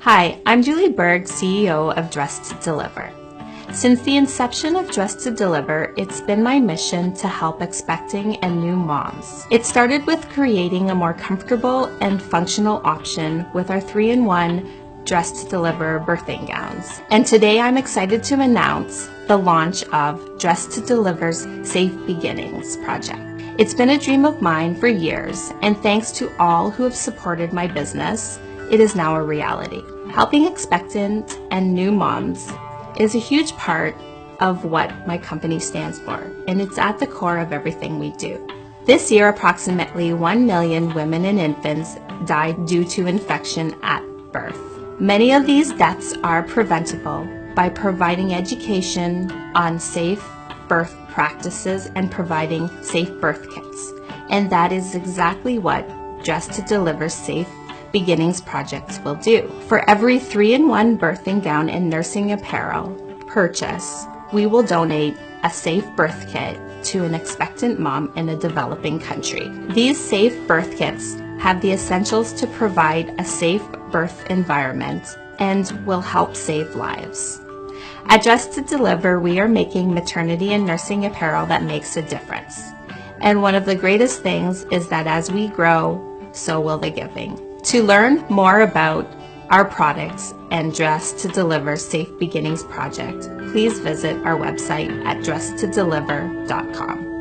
Hi, I'm Julie Berg, CEO of Dress to Deliver. Since the inception of Dress to Deliver, it's been my mission to help expecting and new moms. It started with creating a more comfortable and functional option with our 3-in-1 Dress to Deliver birthing gowns. And today I'm excited to announce the launch of Dress to Deliver's Safe Beginnings project. It's been a dream of mine for years, and thanks to all who have supported my business, it is now a reality. Helping expectant and new moms is a huge part of what my company stands for, and it's at the core of everything we do. This year, approximately 1 million women and infants died due to infection at birth. Many of these deaths are preventable by providing education on safe birth practices and providing safe birth kits. And that is exactly what Dress to Deliver Safe Beginnings projects will do. For every 3-in-1 birthing gown and nursing apparel purchase, we will donate a safe birth kit to an expectant mom in a developing country. These safe birth kits have the essentials to provide a safe birth environment and will help save lives. At Dress to Deliver, we are making maternity and nursing apparel that makes a difference. And one of the greatest things is that as we grow, so will the giving. To learn more about our products and Dress to Deliver Safe Beginnings project, please visit our website at dresstodeliver.com.